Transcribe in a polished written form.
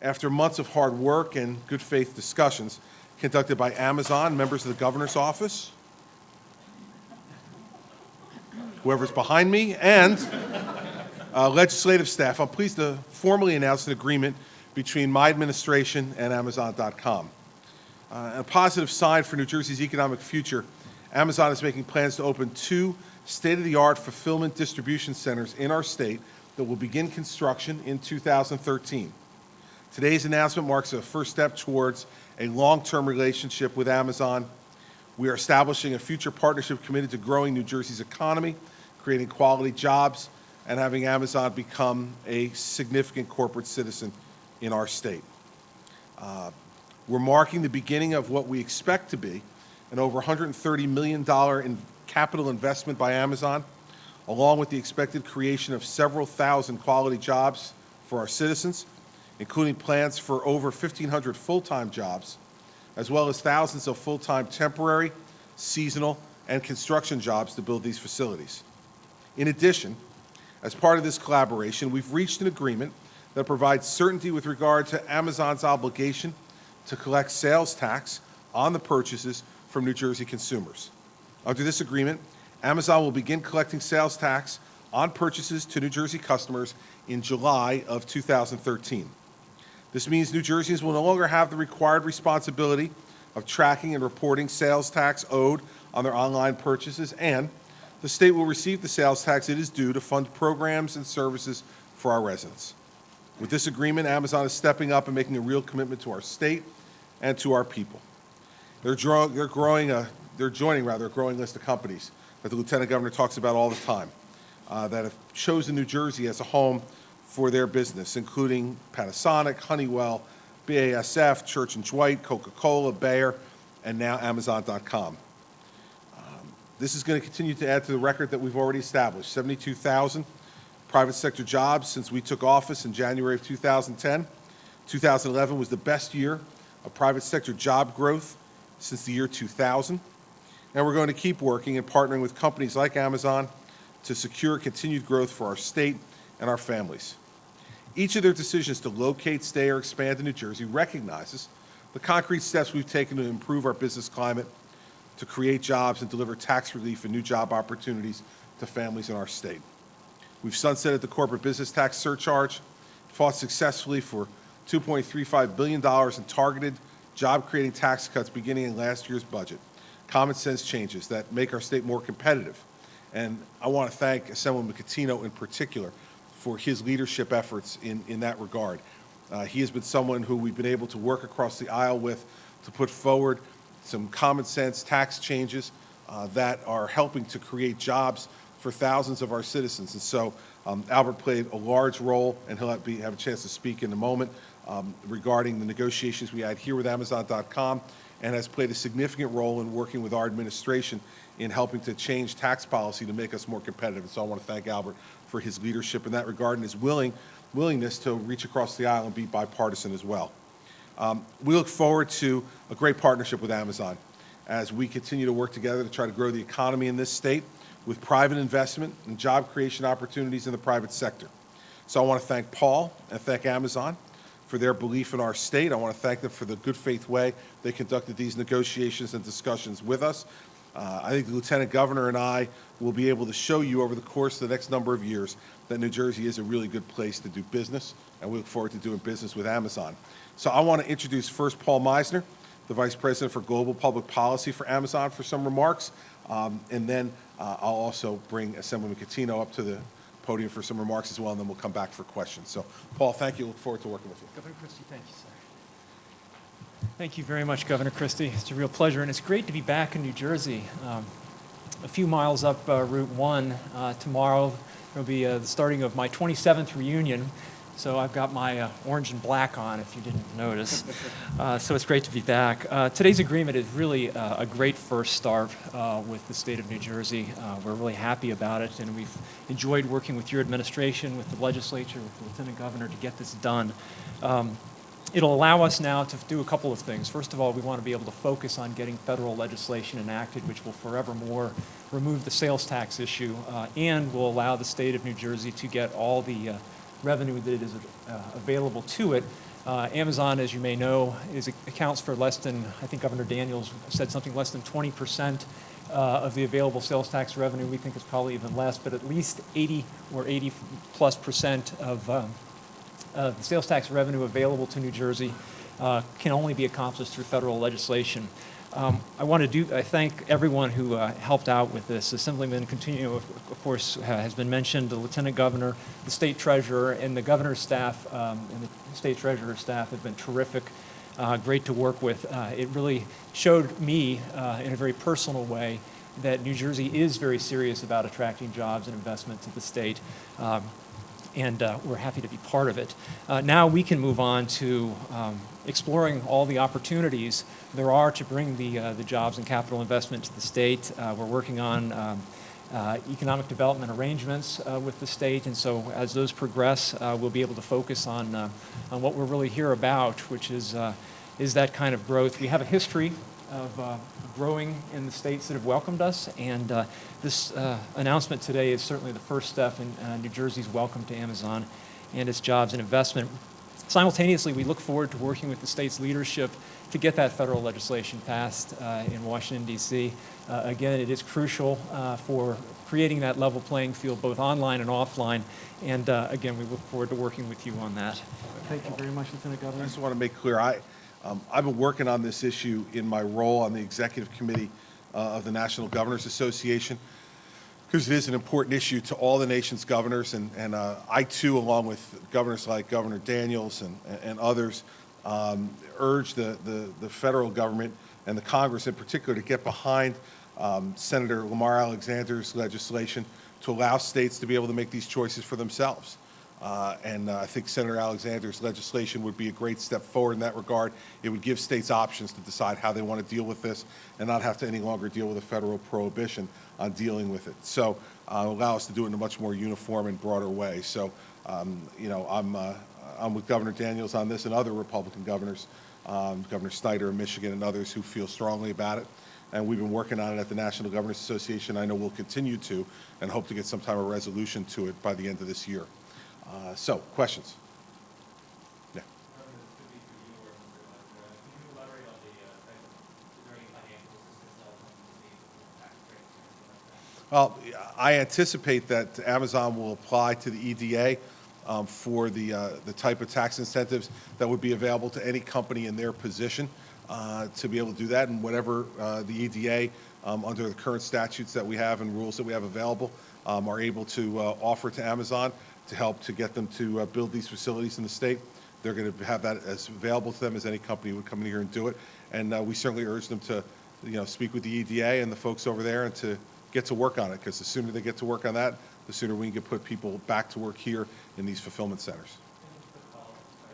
After months of hard work and good faith discussions conducted by Amazon, members of the governor's office, whoever's behind me, and legislative staff, I'm pleased to formally announce an agreement between my administration and Amazon.com. A positive sign for New Jersey's economic future, Amazon is making plans to open 2 state-of-the-art fulfillment distribution centers in our state that will begin construction in 2013. Today's announcement marks a first step towards a long-term relationship with Amazon. We are establishing a future partnership committed to growing New Jersey's economy, creating quality jobs, and having Amazon become a significant corporate citizen in our state. We're marking the beginning of what we expect to be an over $130 million in capital investment by Amazon, along with the expected creation of several thousand quality jobs for our citizens, including plans for over 1,500 full-time jobs, as well as thousands of full-time temporary, seasonal, and construction jobs to build these facilities. In addition, as part of this collaboration, we've reached an agreement that provides certainty with regard to Amazon's obligation to collect sales tax on the purchases from New Jersey consumers. Under this agreement, Amazon will begin collecting sales tax on purchases to New Jersey customers in July of 2013. This means New Jerseyans will no longer have the required responsibility of tracking and reporting sales tax owed on their online purchases, and the state will receive the sales tax it is due to fund programs and services for our residents. With this agreement, Amazon is stepping up and making a real commitment to our state and to our people. They're joining a growing list of companies that the Lieutenant Governor talks about all the time that have chosen New Jersey as a home for their business, including Panasonic, Honeywell, BASF, Church & Dwight, Coca-Cola, Bayer, and now Amazon.com. This is going to continue to add to the record that we've already established. 72,000 private sector jobs since we took office in January of 2010. 2011 was the best year of private sector job growth since the year 2000. And we're going to keep working and partnering with companies like Amazon to secure continued growth for our state and our families. Each of their decisions to locate, stay, or expand in New Jersey recognizes the concrete steps we've taken to improve our business climate, to create jobs and deliver tax relief and new job opportunities to families in our state. We've sunsetted the corporate business tax surcharge, fought successfully for $2.35 billion in targeted job-creating tax cuts beginning in last year's budget. Common sense changes that make our state more competitive. And I want to thank Assemblyman Catino in particular for his leadership efforts in that regard. He has been someone who we've been able to work across the aisle with to put forward some common sense tax changes that are helping to create jobs for thousands of our citizens. And so Albert played a large role, and he'll have a chance to speak in a moment regarding the negotiations we had here with Amazon.com, and has played a significant role in working with our administration in helping to change tax policy to make us more competitive. And so I want to thank Albert for his leadership in that regard and his willingness to reach across the aisle and be bipartisan as well. We look forward to a great partnership with Amazon as we continue to work together to try to grow the economy in this state with private investment and job creation opportunities in the private sector. So I want to thank Paul and thank Amazon for their belief in our state. I want to thank them for the good faith way they conducted these negotiations and discussions with us. I think the Lieutenant Governor and I will be able to show you over the course of the next number of years that New Jersey is a really good place to do business, and we look forward to doing business with Amazon. So I want to introduce first Paul Misener, the Vice President for Global Public Policy for Amazon, for some remarks, and then I'll also bring Assemblyman Catino up to the podium for some remarks as well, and then we'll come back for questions. So, Paul, thank you. Look forward to working with you. Governor Christie, thank you, sir. Thank you very much, Governor Christie. It's a real pleasure, and it's great to be back in New Jersey. A few miles up Route 1 tomorrow, will be the starting of my 27th reunion. So I've got my orange and black on, if you didn't notice. So it's great to be back. Today's agreement is really a great first start with the state of New Jersey. We're really happy about it, and we've enjoyed working with your administration, with the legislature, with the Lieutenant Governor to get this done. It'll allow us now to do a couple of things. First of all, we want to be able to focus on getting federal legislation enacted, which will forevermore remove the sales tax issue and will allow the state of New Jersey to get all the revenue that is available to it Amazon, as you may know, accounts for less than, I think Governor Daniels said something less than 20% of the available sales tax revenue. We think it's probably even less, but at least 80 or 80+% of the sales tax revenue available to New Jersey can only be accomplished through federal legislation. I thank everyone who helped out with this. Assemblyman Continuo, of course, has been mentioned, the Lieutenant Governor, the State Treasurer, and the Governor's staff and the State Treasurer's staff have been terrific, great to work with. It really showed me in a very personal way that New Jersey is very serious about attracting jobs and investment to the state. And we're happy to be part of it. Now we can move on to exploring all the opportunities there are to bring the jobs and capital investment to the state. We're working on economic development arrangements with the state, and so as those progress, we'll be able to focus on what we're really here about, which is that kind of growth. We have a history of growing in the states that have welcomed us, and this announcement today is certainly the first step in New Jersey's welcome to Amazon and its jobs and investment. Simultaneously, we look forward to working with the state's leadership to get that federal legislation passed in Washington, D.C. Again, it is crucial for creating that level playing field both online and offline, and again, we look forward to working with you on that. Thank you very much, Lieutenant Governor. I just want to make clear, I've been working on this issue in my role on the executive committee of the National Governors Association, because it is an important issue to all the nation's governors, and I too, along with governors like Governor Daniels and others, urge the federal government and the Congress in particular to get behind Senator Lamar Alexander's legislation to allow states to be able to make these choices for themselves. I think Senator Alexander's legislation would be a great step forward in that regard. It would give states options to decide how they want to deal with this and not have to any longer deal with a federal prohibition on dealing with it. So allow us to do it in a much more uniform and broader way. So, you know, I'm with Governor Daniels on this and other Republican governors, Governor Snyder of Michigan and others who feel strongly about it. And we've been working on it at the National Governors Association. I know we'll continue to and hope to get some type of resolution to it by the end of this year. So, questions? Yeah. Well, I anticipate that Amazon will apply to the EDA for the type of tax incentives that would be available to any company in their position to be able to do that, and whatever the EDA, under the current statutes that we have and rules that we have available, are able to offer to Amazon to help to get them to build these facilities in the state. They're going to have that as available to them as any company would come in here and do it. And we certainly urge them to, you know, speak with the EDA and the folks over there and to get to work on it, because the sooner they get to work on that, the sooner we can put people back to work here in these fulfillment centers.